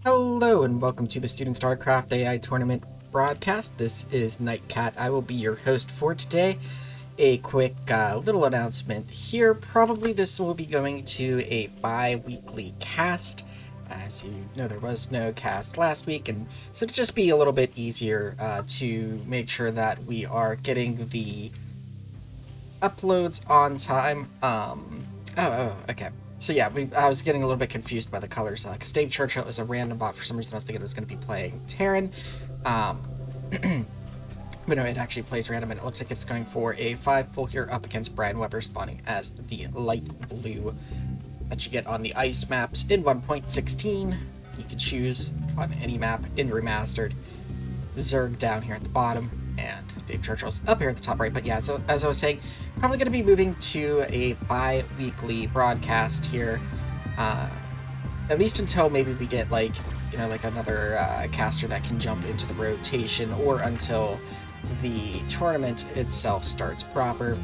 Hello and welcome to the Student StarCraft AI Tournament broadcast. This is Nightcat. I will be your host for today. A quick little announcement here. Probably this will be going to a bi-weekly cast. As you know, there was no cast last week, and so to just be a little bit easier to make sure that we are getting the uploads on time. Okay. So yeah, I was getting a little bit confused by the colors, because Dave Churchill is a random bot. For some reason, I was thinking it was going to be playing Terran. But no, it actually plays random, and it looks like it's going for a 5-pull here up against Brian Weber, spawning as the light blue that you get on the ice maps in 1.16. You can choose on any map in Remastered. Zerg down here at the bottom, and Dave Churchill's up here at the top right. But yeah, so as I was saying, probably going to be moving to a bi-weekly broadcast here, at least until maybe we get like another caster that can jump into the rotation, or until the tournament itself starts proper.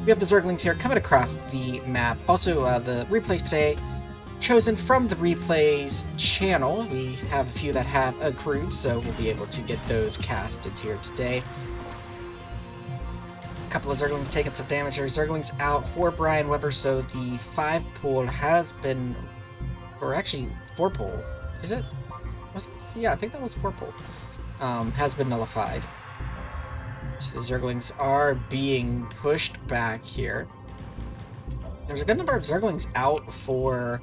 We have the Zerglings here coming across the map. Also, the replays today chosen from the replays channel. We have a few that have accrued, so we'll be able to get those casted here today. A couple of Zerglings taking some damage there. Zerglings out for Brian Weber, so the 5-pull has been, or actually 4-pull, is it? Yeah, I think that was 4-pull. Has been nullified. So the Zerglings are being pushed back here. There's a good number of Zerglings out for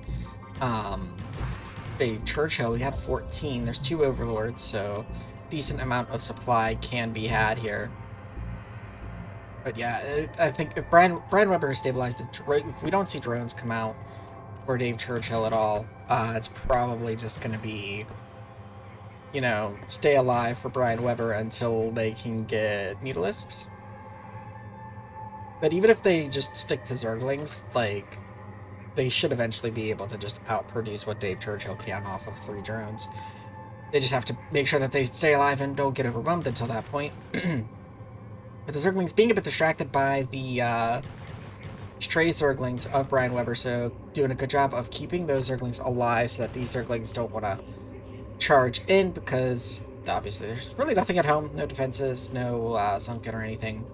Dave Churchill. We had 14. There's 2 Overlords, so decent amount of supply can be had here. But yeah, I think if Brian Weber is stabilized, if we don't see drones come out for Dave Churchill at all, it's probably just going to be, stay alive for Brian Weber until they can get Needleisks. But even if they just stick to Zerglings, like, they should eventually be able to just outproduce what Dave Churchill can off of 3 drones. They just have to make sure that they stay alive and don't get overwhelmed until that point. But the Zerglings being a bit distracted by the stray Zerglings of Brian Weber, so doing a good job of keeping those Zerglings alive so that these Zerglings don't want to charge in, because obviously there's really nothing at home. No defenses, no sunken or anything.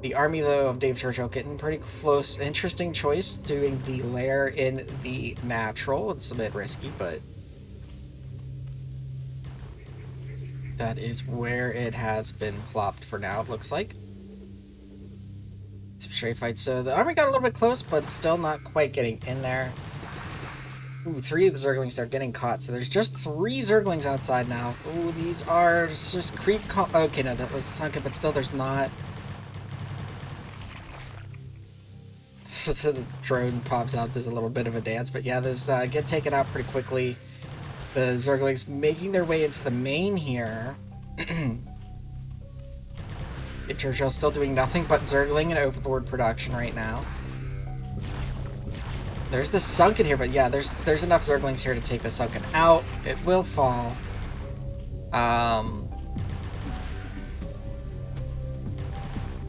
The army, though, of Dave Churchill getting pretty close. Interesting choice, doing the lair in the natural. It's a bit risky, but that is where it has been plopped for now, it looks like. Some stray fights. So the army got a little bit close, but still not quite getting in there. Ooh, 3 of the Zerglings are getting caught, so there's just 3 Zerglings outside now. Ooh, these are just creep... Okay, no, that was sunken, but still there's not... The drone pops out, there's a little bit of a dance, but yeah, those get taken out pretty quickly. The Zerglings making their way into the main here. Churchill's still doing nothing but Zergling and Overlord production right now. There's the Sunken here, but yeah, there's enough Zerglings here to take the Sunken out. It will fall.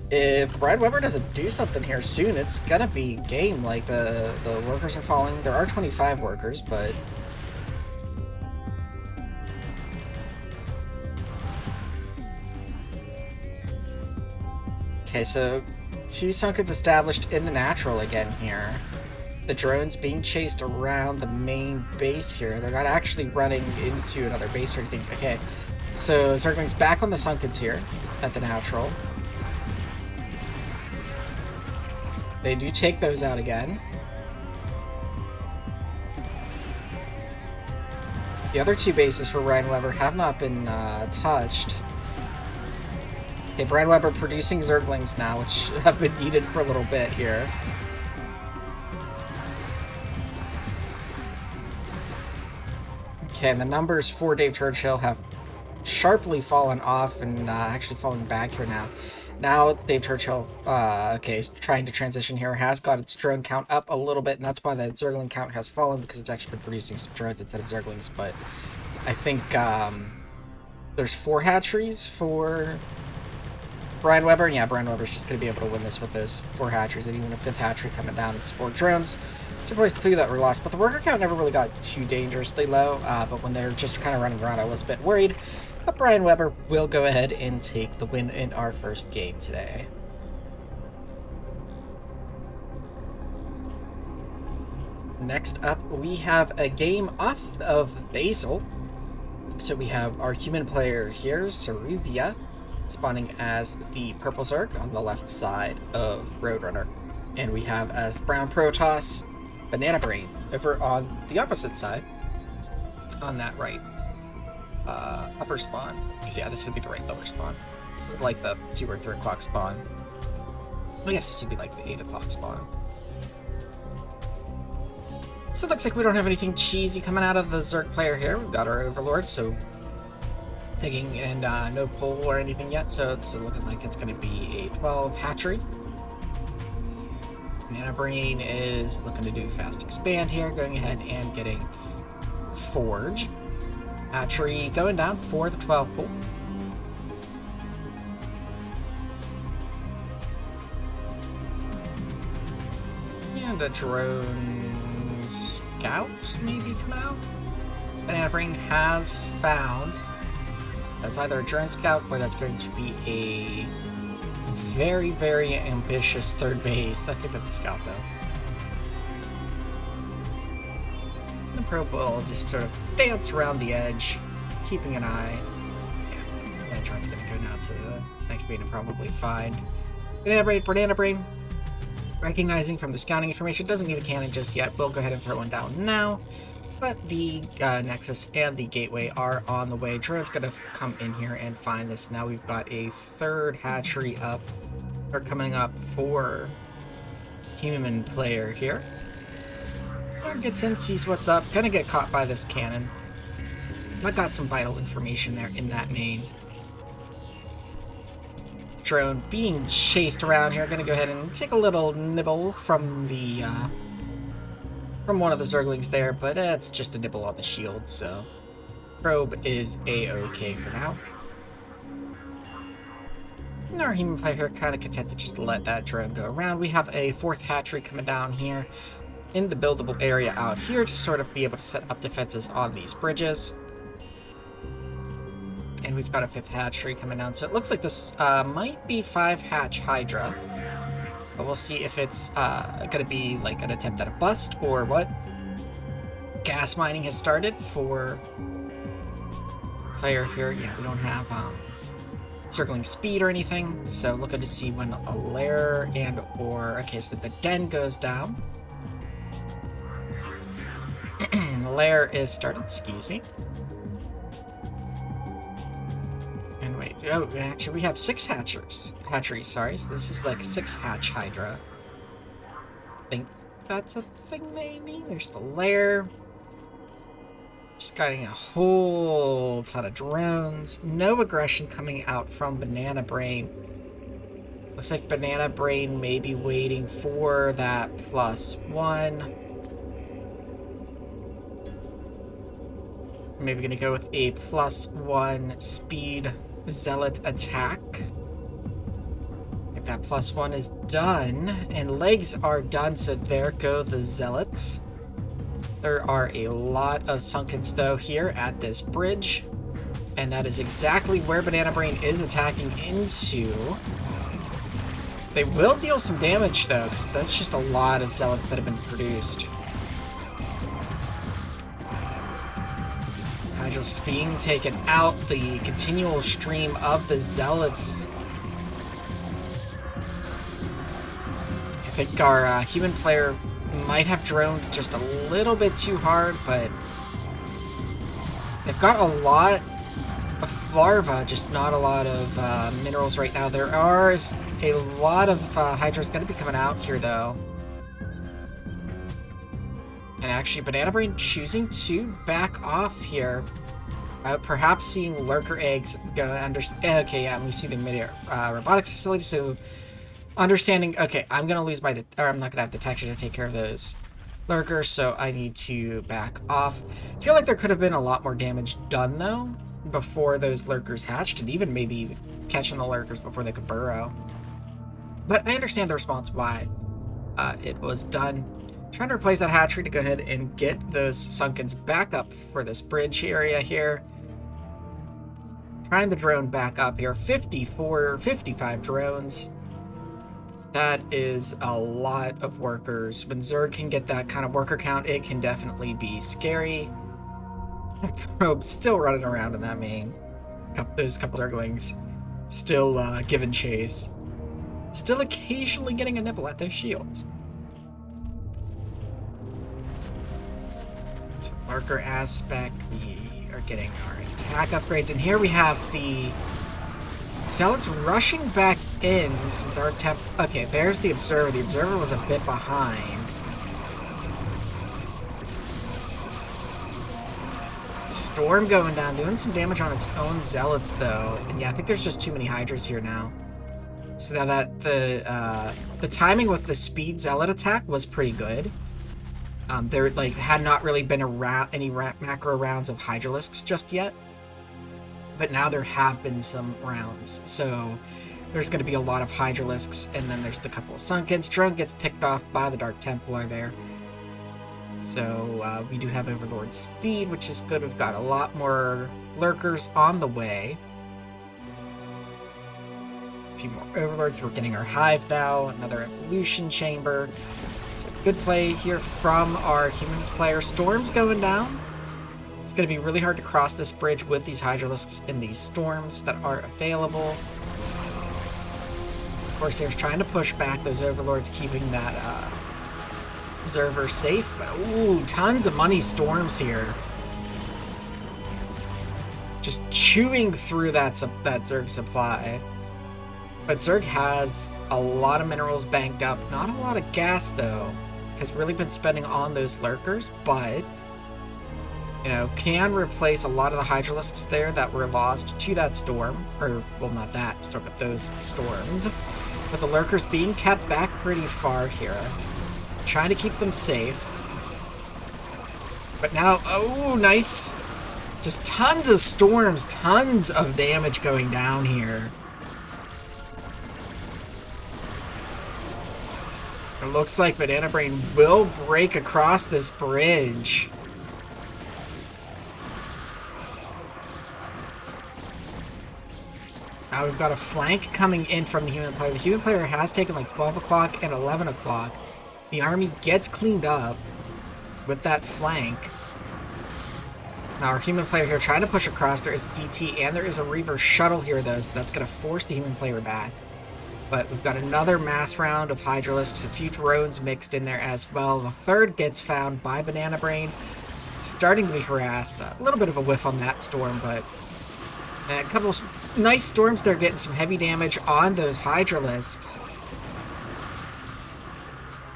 If Brian Weber doesn't do something here soon, it's gonna be game. Like, the workers are falling. There are 25 workers, but... Okay, so 2 Sunkens established in the natural again here. The drones being chased around the main base here. They're not actually running into another base or anything. Okay, so Zergling's back on the Sunkens here at the natural. They do take those out again. The other 2 bases for Brian Weber have not been touched. Okay, Brian Weber producing Zerglings now, which have been needed for a little bit here. Okay, and the numbers for Dave Churchill have sharply fallen off and actually falling back here now. Now Dave Churchill, is trying to transition here, has got its drone count up a little bit, and that's why the Zergling count has fallen, because it's actually been producing some drones instead of Zerglings. But I think there's 4 hatcheries for Brian Weber, and yeah, Brian Weber's just going to be able to win this with those 4 hatcheries, and even a 5th hatchery coming down and support drones to replace the few that were lost. But the worker count never really got too dangerously low, but when they're just kind of running around, I was a bit worried. But Brian Weber will go ahead and take the win in our first game today. Next up, we have a game off of Basil. So we have our human player here, Ceruvia, spawning as the purple Zerg on the left side of Roadrunner. And we have as the brown Protoss, Banana Brain, over on the opposite side, on that right upper spawn. Because yeah, this would be the right lower spawn. This is like the 2 or 3 o'clock spawn. I guess this would be like the 8 o'clock spawn. So it looks like we don't have anything cheesy coming out of the Zerg player here. We've got our Overlord, so thinking, and no pull or anything yet, so it's looking like it's going to be a 12 hatchery. Banana Brain is looking to do fast expand here, going ahead and getting Forge. Hatchery going down for the 12 pull. And a drone scout maybe coming out. Banana Brain has found that's either a drone scout or that's going to be a very, very ambitious 3rd base. I think that's a scout though. The probe will just sort of dance around the edge, keeping an eye. Yeah, that drone's gonna go now to the next bait and probably find Banana Brain. Recognizing from the scouting information, doesn't need a cannon just yet. We'll go ahead and throw one down now. But the Nexus and the Gateway are on the way. Drone's going to come in here and find this. Now we've got a 3rd hatchery up, or coming up for human player here. Drone gets in, sees what's up. Gonna get caught by this cannon. But got some vital information there in that main. Drone being chased around here. Gonna go ahead and take a little nibble from the from one of the Zerglings there, but it's just a nibble on the shield, so probe is a-okay for now. And our human player here kind of content to just let that drone go around. We have a 4th hatchery coming down here in the buildable area out here to sort of be able to set up defenses on these bridges. And we've got a 5th hatchery coming down, so it looks like this might be 5 hatch Hydra. But we'll see if it's going to be like an attempt at a bust or what. Gas mining has started for player here. Yeah, we don't have circling speed or anything, so looking to see when a lair and or okay, so the den goes down. The lair is started. Excuse me. And wait, oh, actually we have 6 hatcheries, sorry, so this is like 6 hatch Hydra. I think that's a thing, maybe? There's the lair. Just getting a whole ton of drones. No aggression coming out from Banana Brain. Looks like Banana Brain may be waiting for that +1. Maybe gonna go with a +1 speed zealot attack. If that +1 is done, and legs are done, so there go the zealots. There are a lot of sunkens though here at this bridge, and that is exactly where Banana Brain is attacking into. They will deal some damage though, because that's just a lot of zealots that have been produced. Just being taken out, the continual stream of the zealots. I think our human player might have droned just a little bit too hard, but they've got a lot of larvae, just not a lot of minerals right now. There are a lot of Hydras going to be coming out here though. And actually Banana Brain choosing to back off here. Perhaps seeing lurker eggs go understand. Okay, yeah, we see the mid-air robotics facility. So understanding. Okay, I'm gonna lose my. Or I'm not gonna have detection to take care of those lurkers. So I need to back off. I feel like there could have been a lot more damage done though before those lurkers hatched, and even maybe catching the lurkers before they could burrow. But I understand the response why it was done. Trying to replace that hatchery to go ahead and get those Sunkens back up for this bridge area here. Trying the drone back up here. 55 drones. That is a lot of workers. When Zerg can get that kind of worker count, it can definitely be scary. Probe still running around in that main. Those couple Zerglings still giving chase. Still occasionally getting a nibble at those shields. So marker aspect, we are getting our attack upgrades. And here we have the Zealots rushing back in. Some Dark Temp. Okay, there's the Observer. The Observer was a bit behind. Storm going down, doing some damage on its own Zealots though. And yeah, I think there's just too many Hydras here now. So now that the timing with the speed Zealot attack was pretty good. There like had not really been any macro rounds of Hydralisks just yet. But now there have been some rounds. So there's going to be a lot of Hydralisks, and then there's the couple of Sunkens. Drone gets picked off by the Dark Templar there. So we do have Overlord speed, which is good. We've got a lot more lurkers on the way. A few more Overlords. We're getting our Hive now. Another Evolution Chamber. So good play here from our human player. Storm's going down. It's going to be really hard to cross this bridge with these Hydralisks and these Storms that are available. Of course, they're trying to push back those Overlords, keeping that Observer safe. But, ooh, tons of money Storms here. Just chewing through that Zerg supply. But Zerg has a lot of minerals banked up. Not a lot of gas, though. Has really been spending on those lurkers, but you know, can replace a lot of the Hydralisks there that were lost to that storm. Or, well, not that storm, but those storms. But the lurkers being kept back pretty far here. Trying to keep them safe. But now, oh, nice. Just tons of storms, tons of damage going down here. It looks like Banana Brain will break across this bridge. Now we've got a flank coming in from the human player. The human player has taken like 12 o'clock and 11 o'clock. The army gets cleaned up with that flank. Now our human player here trying to push across. There is DT and there is a Reaver shuttle here though, so that's going to force the human player back. But we've got another mass round of Hydralisks, a few drones mixed in there as well. The third gets found by Banana Brain. Starting to be harassed. A little bit of a whiff on that storm, but a couple of nice storms there, getting some heavy damage on those Hydralisks.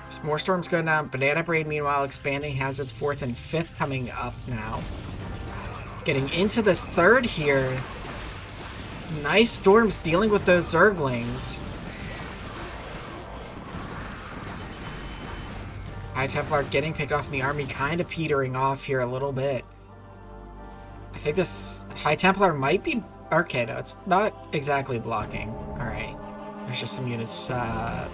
Some more storms going down. Banana Brain, meanwhile, expanding, has its fourth and fifth coming up now. Getting into this third here. Nice storms dealing with those Zerglings. High Templar getting picked off in the army, kind of petering off here a little bit. I think this High Templar might be... Okay, no, it's not exactly blocking. Alright. There's just some units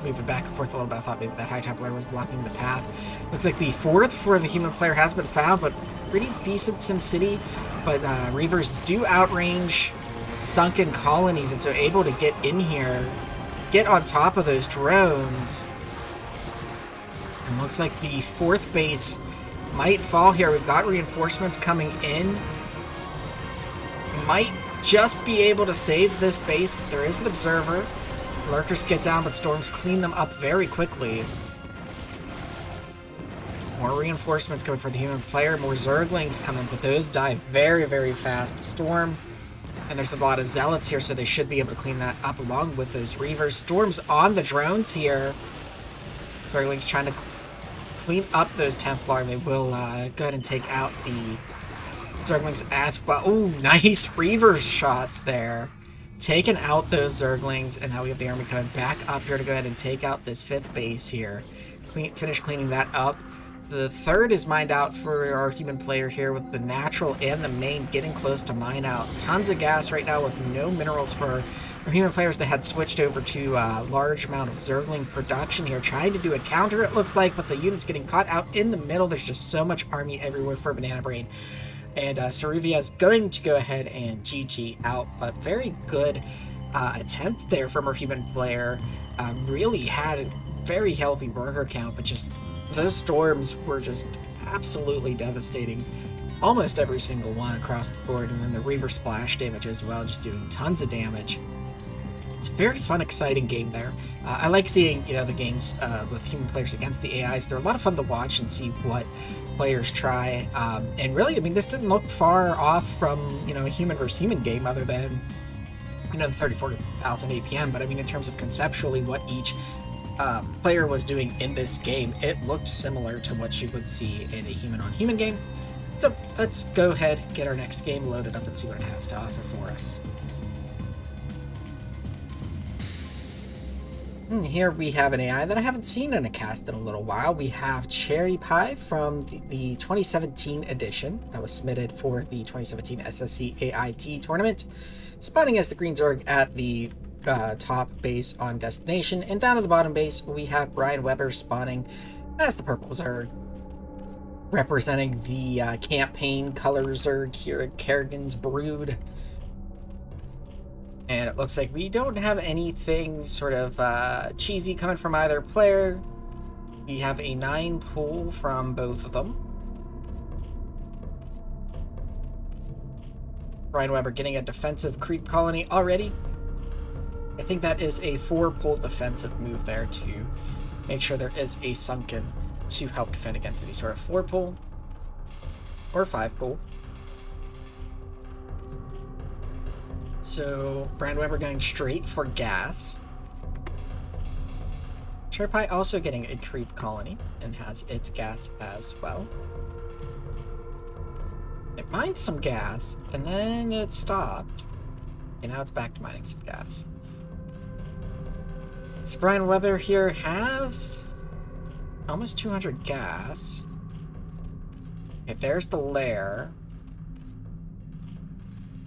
moving back and forth a little bit. I thought maybe that High Templar was blocking the path. Looks like the fourth for the human player has been found, but pretty decent SimCity. But Reavers do outrange sunken colonies, and so able to get in here, get on top of those drones. And looks like the fourth base might fall here. We've got reinforcements coming in. Might just be able to save this base, but there is an observer. Lurkers get down, but storms clean them up very quickly. More reinforcements coming for the human player. More Zerglings coming, but those die very, very fast. Storm. And there's a lot of Zealots here, so they should be able to clean that up along with those Reavers. Storm's on the drones here. Zerglings trying to clean up those Templar. They will go ahead and take out the Zerglings as well. Oh, nice Reaver shots there. Taking out those Zerglings, and now we have the army coming back up here to go ahead and take out this fifth base here. Finish cleaning that up. The third is mined out for our human player here, with the natural and the main getting close to mine out. Tons of gas right now with no minerals for our human players. They had switched over to a large amount of Zergling production here, trying to do a counter, it looks like, but the unit's getting caught out in the middle. There's just so much army everywhere for Banana Brain. And Ceruvia is going to go ahead and GG out, but very good attempt there from our human player. Really had a very healthy worker count, but just those storms were just absolutely devastating. Almost every single one across the board, and then the Reaver splash damage as well, just doing tons of damage. It's a very fun, exciting game there. I like seeing, the games with human players against the AIs. They're a lot of fun to watch and see what players try. And really, I mean, this didn't look far off from, a human versus human game, other than, the 34,000 APM. But I mean, in terms of conceptually what each player was doing in this game, it looked similar to what you would see in a human-on-human game. So let's go ahead, get our next game loaded up, and see what it has to offer for us. And here we have an AI that I haven't seen in a cast in a little while. We have Cherry Pie from the 2017 edition that was submitted for the 2017 SSCAIT tournament, spawning as the green Zerg at the top base on destination, and down at the bottom base we have Brian Weber spawning as the purple Zerg, representing the campaign color Zerg here at Kerrigan's Brood. And it looks like we don't have anything sort of cheesy coming from either player. We have a 9 pool from both of them. Brian Weber getting a defensive creep colony already. I think that is a 4-pool defensive move there to make sure there is a sunken to help defend against any sort of 4-pool or 5-pool. So Brian Weber going straight for gas. Cherry Pie also getting a creep colony and has its gas as well. It mined some gas and then it stopped. And now it's back to mining some gas. So Brian Weber here has almost 200 gas. Okay, there's the lair.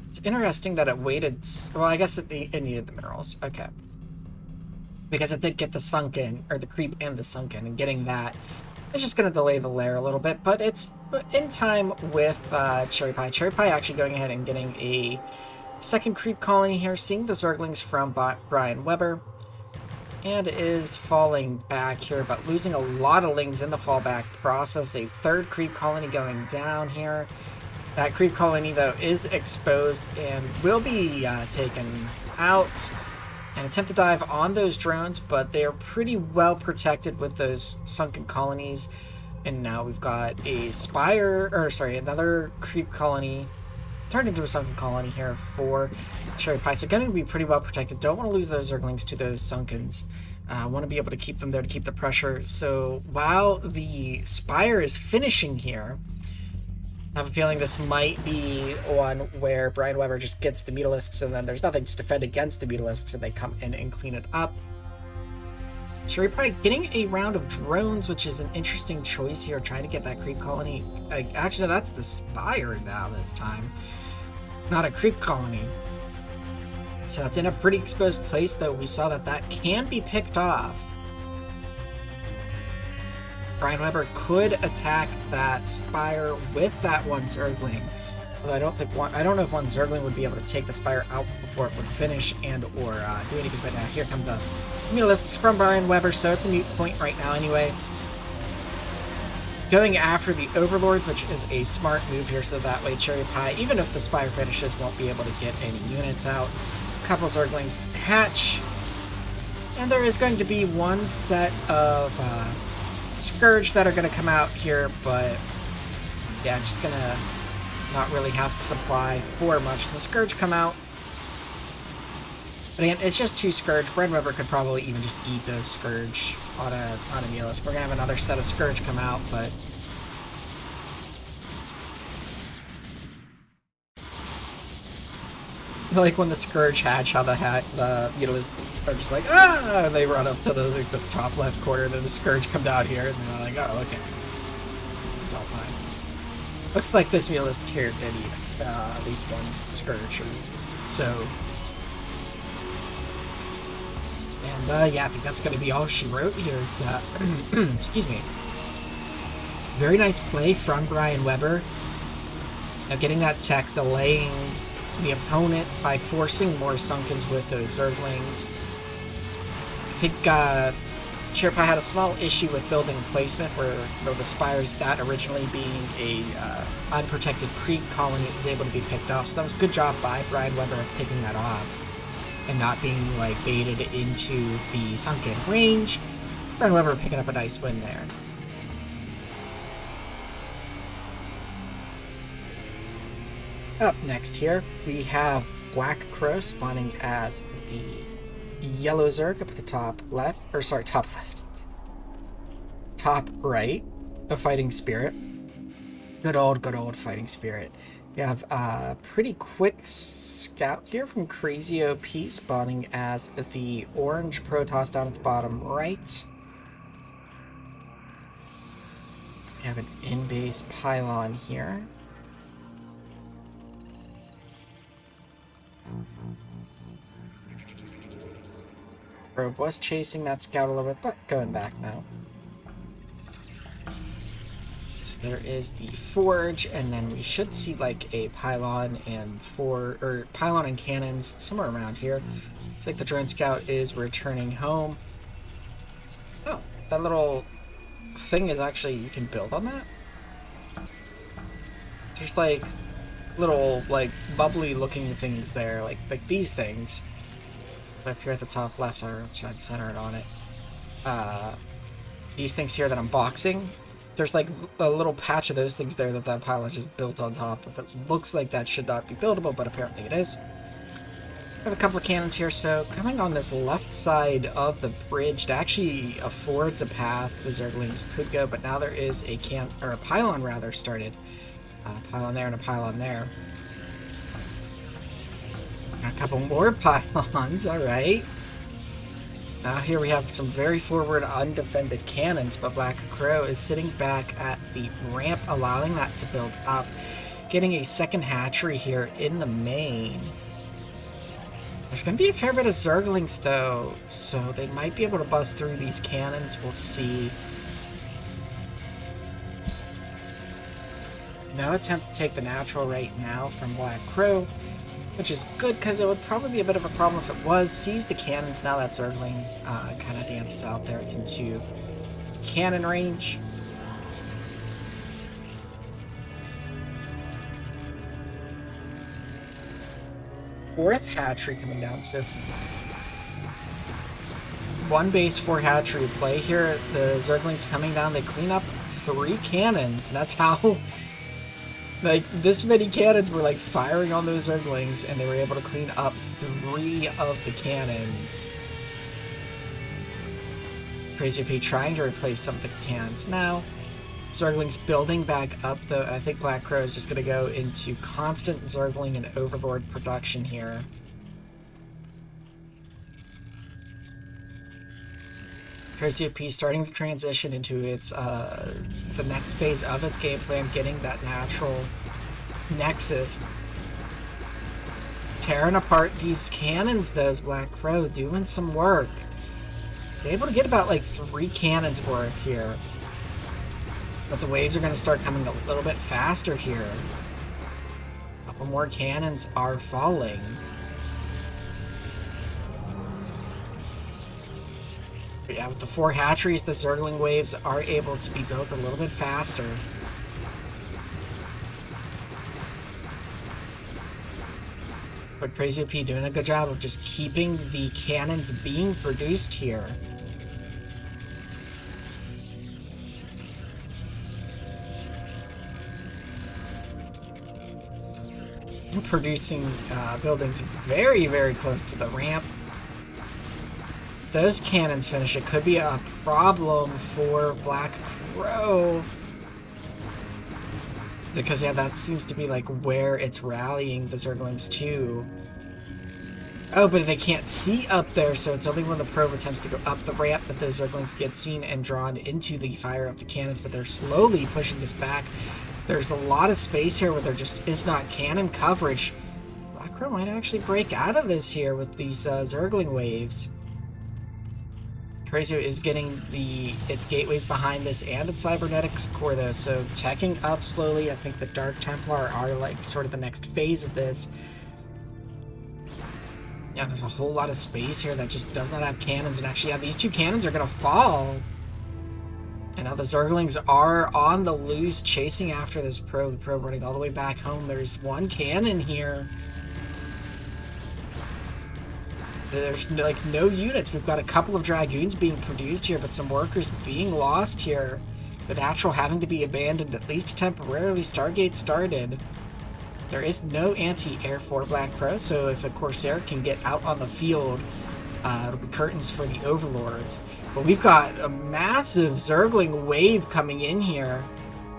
It's interesting that it waited. Well, I guess it needed the minerals. Okay. Because it did get the sunken, or the creep and the sunken, and getting that is just going to delay the lair a little bit, but it's in time with Cherry Pie. Cherry Pie actually going ahead and getting a second creep colony here, seeing the Zerglings from Brian Weber, and is falling back here, but losing a lot of lings in the fallback process. A third creep colony going down here. That creep colony, though, is exposed and will be taken out. And attempt to dive on those drones, but they are pretty well protected with those sunken colonies. And now we've got a another creep colony turned into a sunken colony here for Cherry Pie. So going to be pretty well protected. Don't want to lose those Zerglings to those sunkens. Want to be able to keep them there to keep the pressure. So while the Spire is finishing here, I have a feeling this might be one where Brian Weber just gets the Mutalisks and then there's nothing to defend against the Mutalisks and they come in and clean it up. Cherry Pie getting a round of drones, which is an interesting choice here, trying to get that creep colony. Actually, no, that's the Spire now this time, not a creep colony. So it's in a pretty exposed place, though. We saw that can be picked off. Brian Weber could attack that Spire with that one Zergling. Although I don't know if one Zergling would be able to take the Spire out before it would finish and or do anything. But here come the Mutalisks from Brian Weber, so it's a mute point right now anyway. Going after the Overlords, which is a smart move here, so that way Cherry Pie, even if the Spire finishes, won't be able to get any units out. A couple Zerglings hatch. And there is going to be one set of Scourge that are going to come out here, but yeah, just going to not really have the supply for much. The Scourge come out. But again, it's just 2 Scourge. Brian Weber could probably even just eat those Scourge on a Mutalisk. We're going to have another set of Scourge come out, but I like when the Scourge hatch, how the Mutalisks are just like, ah! And they run up to the top left corner, and then the Scourge come down here, and they're like, oh, okay. it's all fine. Looks like this Mulist here did eat at least one Scourger. So, and yeah, I think that's going to be all she wrote here. It's, excuse me. Very nice play from Brian Weber. Now getting that tech, delaying the opponent by forcing more Sunkens with those Zerglings. I think Cherpai had a small issue with building placement where the spires, that originally being a unprotected creep colony, was able to be picked off. So that was a good job by Brian Weber picking that off and not being like baited into the sunken range. Brian Weber picking up a nice win there. Up next here, we have Black Crow spawning as the yellow Zerg up at the top left, or sorry, top left. Top right, a Fighting Spirit. Good old Fighting Spirit. We have a pretty quick scout here from Crazio P spawning as the orange Protoss down at the bottom right. We have an in-base pylon here. Probe was chasing that scout a little bit, but going back now. So there is the forge, and then we should see like a pylon and pylon and cannons somewhere around here. Looks like the drone scout is returning home. Oh, that little thing is actually, you can build on that? There's like little like bubbly looking things there, like these things. Up here at the top left, or let's try and center it on it. These things here that I'm boxing, there's like a little patch of those things there that pylon just built on top of. It looks like that should not be buildable, but apparently it is. I have a couple of cannons here, so coming on this left side of the bridge, it actually affords a path the Zerglings could go, but now there is a pylon rather started. Pylon there and a pylon there. A couple more pylons, alright. Now here we have some very forward undefended cannons, but Black Crow is sitting back at the ramp, allowing that to build up. Getting a second hatchery here in the main. There's going to be a fair bit of Zerglings though, so they might be able to bust through these cannons, we'll see. No attempt to take the natural right now from Black Crow, which is good because it would probably be a bit of a problem if it was. Sees the cannons, now that Zergling kind of dances out there into cannon range. Fourth hatchery coming down, so one base, 4 hatchery play here. The Zerglings coming down, they clean up 3 cannons, and that's how... Like, this many cannons were, like, firing on those Zerglings, and they were able to clean up 3 of the cannons. Crazio P trying to replace some of the cannons now. Zerglings building back up, though, and I think Black Crow is just going to go into constant Zergling and Overlord production here. Crazio P starting to transition into its the next phase of its game plan, getting that natural nexus. Tearing apart these cannons, though, is Black Crow doing some work. They're able to get about like 3 cannons worth here. But the waves are going to start coming a little bit faster here. A couple more cannons are falling. But yeah, with the 4 hatcheries, the Zergling waves are able to be built a little bit faster. But Crazio P doing a good job of just keeping the cannons being produced here. Producing buildings very, very close to the ramp. If those cannons finish, it could be a problem for Black Crow. Because, yeah, that seems to be, like, where it's rallying the Zerglings to. Oh, but they can't see up there, so it's only when the probe attempts to go up the ramp that those Zerglings get seen and drawn into the fire of the cannons, but they're slowly pushing this back. There's a lot of space here where there just is not cannon coverage. Black Crow might actually break out of this here with these Zergling waves. Crazio is getting its gateways behind this and its cybernetics core though, so teching up slowly. I think the Dark Templar are like sort of the next phase of this. Yeah, there's a whole lot of space here that just does not have cannons, and actually, yeah, these two cannons are gonna fall. And now the Zerglings are on the loose, chasing after this probe. The probe running all the way back home. There's one cannon here. There's no units. We've got a couple of Dragoons being produced here, but some workers being lost here. The Natural having to be abandoned, at least temporarily. Stargate started. There is no anti-air for Black Crow, so if a Corsair can get out on the field, it'll be curtains for the Overlords. But we've got a massive Zergling wave coming in here.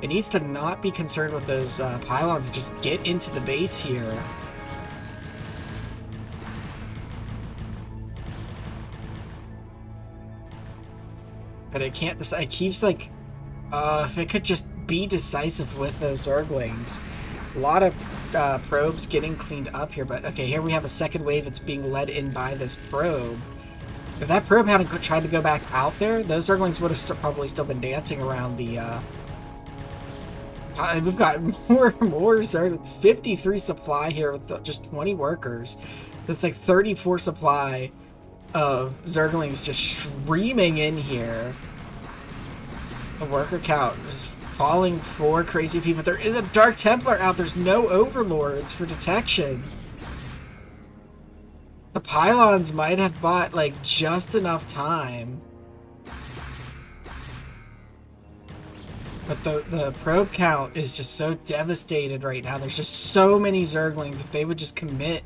It needs to not be concerned with those pylons. Just get into the base here. But it can't decide. It keeps like, if it could just be decisive with those Zerglings. A lot of probes getting cleaned up here, but okay, here we have a second wave. It's being led in by this probe. If that probe hadn't tried to go back out there, those Zerglings would have probably still been dancing around the, we've got more Zerglings. 53 supply here with just 20 workers. So it's like 34 supply of Zerglings just streaming in here. The worker count is falling for Crazy People. There is a Dark Templar out. There's no Overlords for detection. The pylons might have bought like just enough time. But the probe count is just so devastated right now. There's just so many Zerglings. If they would just commit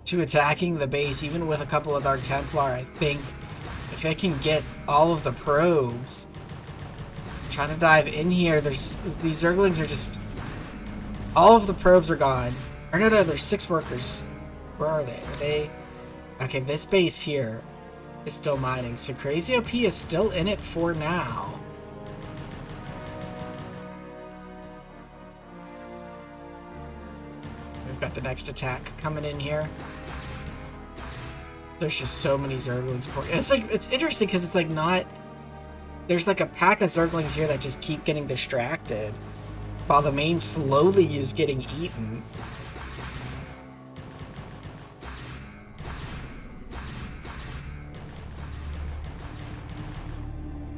to attacking the base, even with a couple of Dark Templar, I think if it can get all of the probes, trying to dive in here, these Zerglings are just, all of the probes are gone. Or no, there's 6 workers. Where are they? Are they? Okay, this base here is still mining, so Crazy OP is still in it for now. We've got the next attack coming in here. There's just so many Zerglings. It's like, it's interesting because it's like not, there's like a pack of Zerglings here that just keep getting distracted while the main slowly is getting eaten.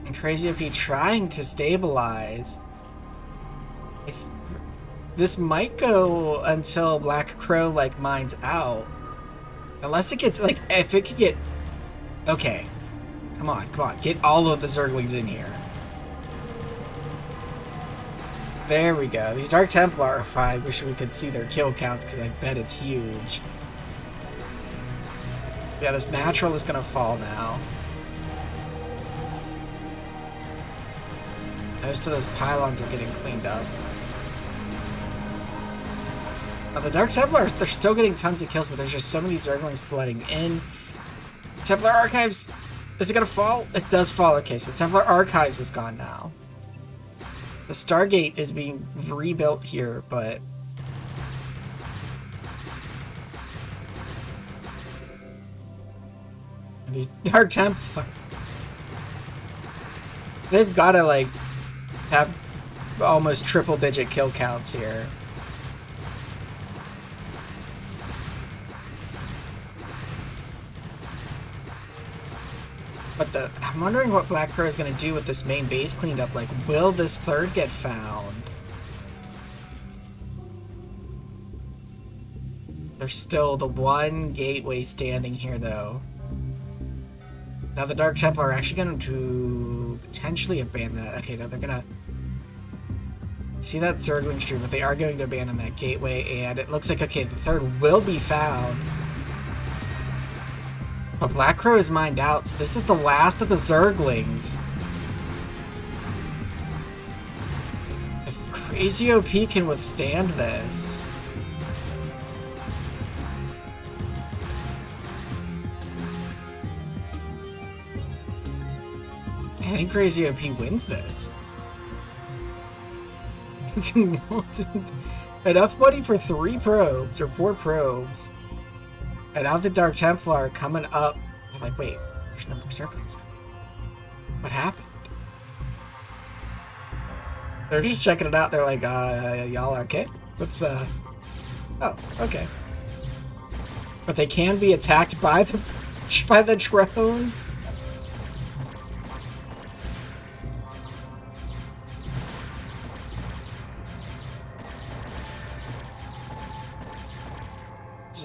And Crazy OP trying to stabilize. This might go until Black Crow like mines out. Unless it gets like, if it can get, okay. Come on, get all of the Zerglings in here. There we go. These Dark Templar, I wish we could see their kill counts because I bet it's huge. Yeah, this Natural is gonna fall now. Most of those pylons are getting cleaned up. Now the Dark Templar, they're still getting tons of kills, but there's just so many Zerglings flooding in. Templar Archives, is it gonna fall? It does fall. Okay, so Templar Archives is gone now. The Stargate is being rebuilt here, but these Dark Templar, they've gotta like have almost triple-digit kill counts here. But I'm wondering what Black Crow is going to do with this main base cleaned up. Like, will this third get found? There's still the one gateway standing here, though. Now the Dark Templar are actually going to potentially abandon that. Okay, now they're going to see that Zergling stream, but they are going to abandon that gateway, and it looks like, okay, the third will be found. But Black Crow is mined out, so this is the last of the Zerglings. If Crazy OP can withstand this, I think Crazy OP wins this. Enough money for 3 probes, or 4 probes. And now the Dark Templar coming up. I'm like, wait, there's no more Zerglings coming. What happened? They're just checking it out. They're like, y'all okay? Let's, oh, okay. But they can be attacked by the drones.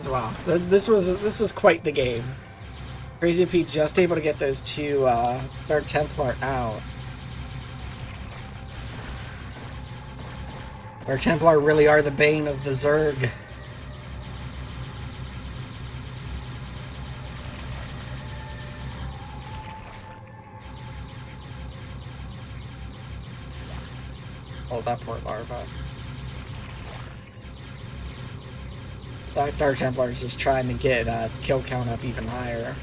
Wow, this was quite the game. Crazy Pete just able to get those 2 Dark Templar out. Dark Templar really are the bane of the Zerg. Oh, that poor larva. Dark Templar is just trying to get its kill count up even higher.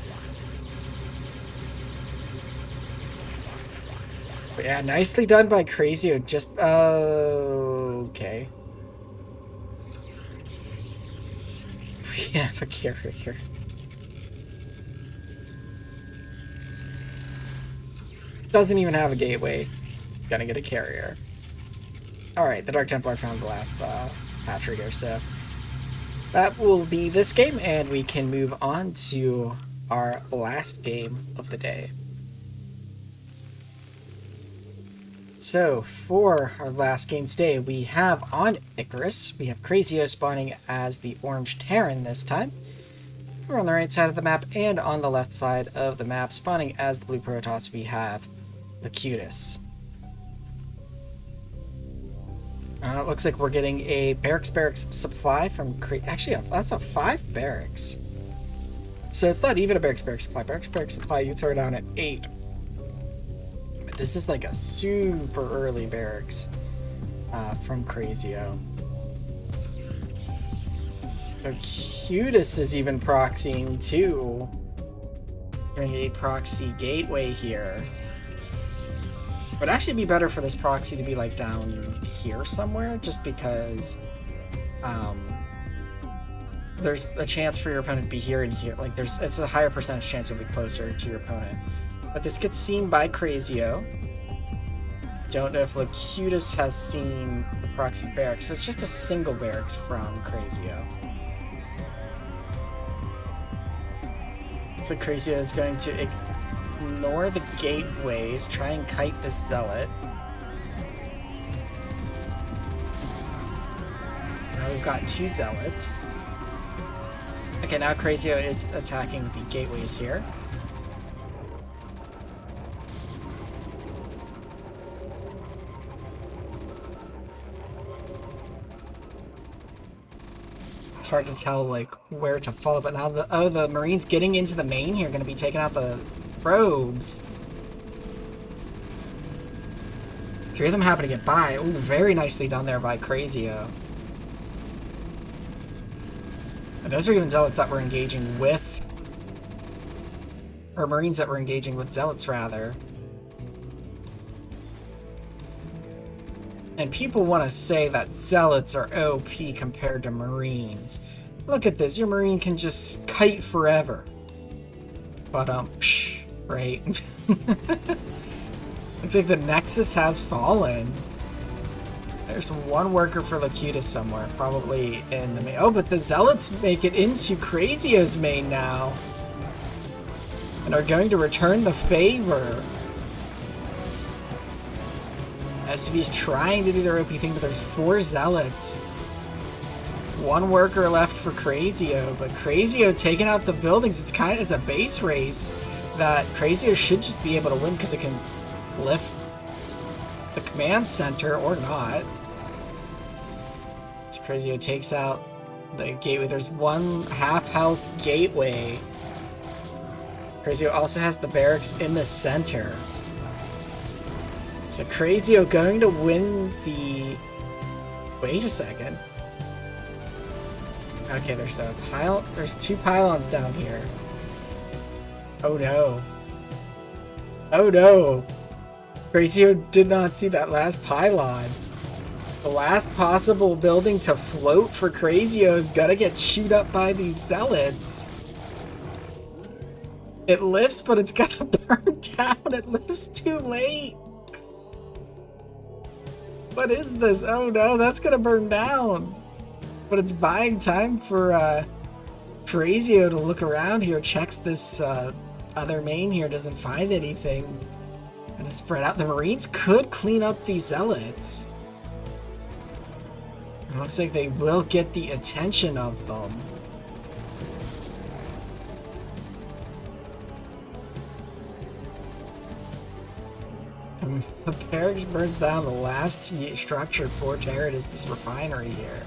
But yeah, nicely done by Crazio. Just, okay. We have a carrier. Doesn't even have a gateway. Gonna get a carrier. Alright, the Dark Templar found the last hatchery here, so that will be this game, and we can move on to our last game of the day. So, for our last game today, we have on Icarus, we have Crazio spawning as the Orange Terran this time. We're on the right side of the map, and on the left side of the map, spawning as the Blue Protoss, we have the Cutest. It looks like we're getting a barracks supply from actually that's a 5 barracks. So it's not even a barracks supply. Barracks supply you throw down at 8. But this is like a super early barracks from Crazio. The Cutest is even proxying too. Doing a proxy gateway here. Would actually be better for this proxy to be like down here somewhere, just because there's a chance for your opponent to be here and here. Like it's a higher percentage chance it'll be closer to your opponent. But this gets seen by Crazio. Don't know if the Cutest has seen the proxy barracks. It's just a single barracks from Crazio. So Crazio is going to ignore the gateways, try and kite this zealot. Now we've got 2 zealots. Okay, now Crazio is attacking the gateways here. It's hard to tell like where to follow, but now the Marines getting into the main here, going to be taking out the probes. 3 of them happen to get by. Ooh, very nicely done there by Crazio. And those are even zealots that were engaging with, or Marines that were engaging with zealots rather. And people want to say that zealots are OP compared to Marines. Look at this, your Marine can just kite forever. But right? Looks like the Nexus has fallen. There's 1 worker for the Cutest somewhere, probably in the main. Oh, but the Zealots make it into Crazio's main now. And are going to return the favor. SCV's trying to do their OP thing, but there's 4 Zealots. 1 worker left for Crazio, but Crazio taking out the buildings. It's kind of a base race that Crazio should just be able to win because it can lift the command center or not. So Crazio takes out the gateway. There's 1 half-health gateway. Crazio also has the barracks in the center. So Crazio going to win the... Wait a second. Okay, there's a pile. There's 2 pylons down here. Oh no. Oh no. Crazio did not see that last pylon. The last possible building to float for Crazio is gonna get chewed up by these zealots. It lifts, but it's gonna burn down. It lifts too late. What is this? Oh no, that's gonna burn down. But it's buying time for Crazio to look around here, checks this other main here, doesn't find anything. Gonna spread out. The Marines could clean up these zealots. It looks like they will get the attention of them. The barracks burns down. The last structure for Terran is this refinery here.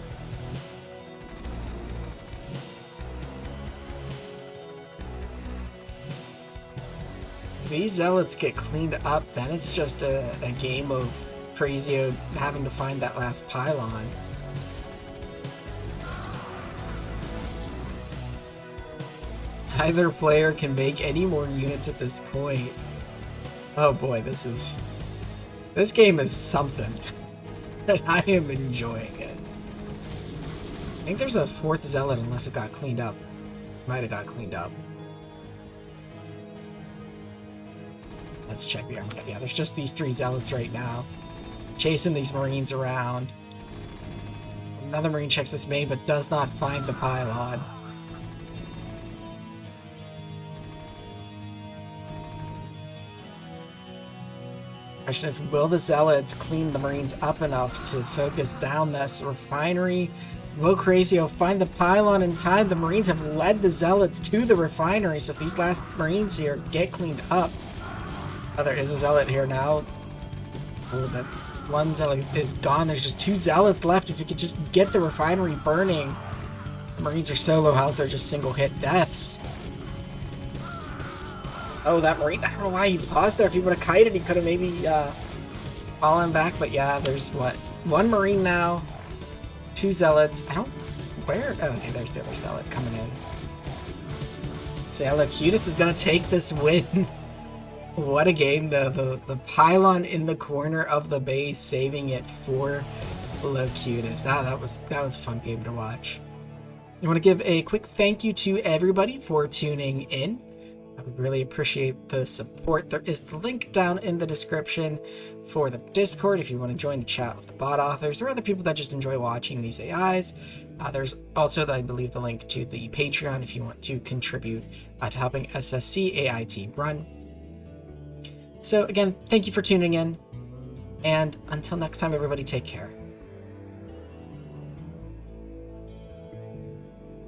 If these zealots get cleaned up, then it's just a game of Crazio having to find that last pylon. Neither player can make any more units at this point. Oh boy, this game is something. And I am enjoying it. I think there's a fourth zealot unless it got cleaned up. Might have got cleaned up. Let's check the army. Yeah, there's just these 3 zealots right now. Chasing these Marines around. Another Marine checks this main but does not find the pylon. Question is, will the zealots clean the Marines up enough to focus down this refinery? Will Crazio find the pylon in time? The Marines have led the zealots to the refinery, so if these last Marines here get cleaned up. Oh, there is a zealot here now. Oh, that one zealot is gone. There's just 2 zealots left. If you could just get the refinery burning. The Marines are so low health, they're just single hit deaths. Oh, that Marine, I don't know why he paused there. If he would have kited, he could have maybe fallen back. But yeah, there's what? 1 Marine now. 2 zealots. I don't... Where? Oh, okay, there's the other zealot coming in. So yeah, look, Cutest is going to take this win. What a game. The pylon in the corner of the base, saving it for Cutest. That was a fun game to watch. I want to give a quick thank you to everybody for tuning in. I would really appreciate the support. There is the link down in the description for the Discord if you want to join the chat with the bot authors or other people that just enjoy watching these AIs. There's also, I believe, the link to the Patreon if you want to contribute to helping SSCAIT run. So again, thank you for tuning in, and until next time, everybody, take care.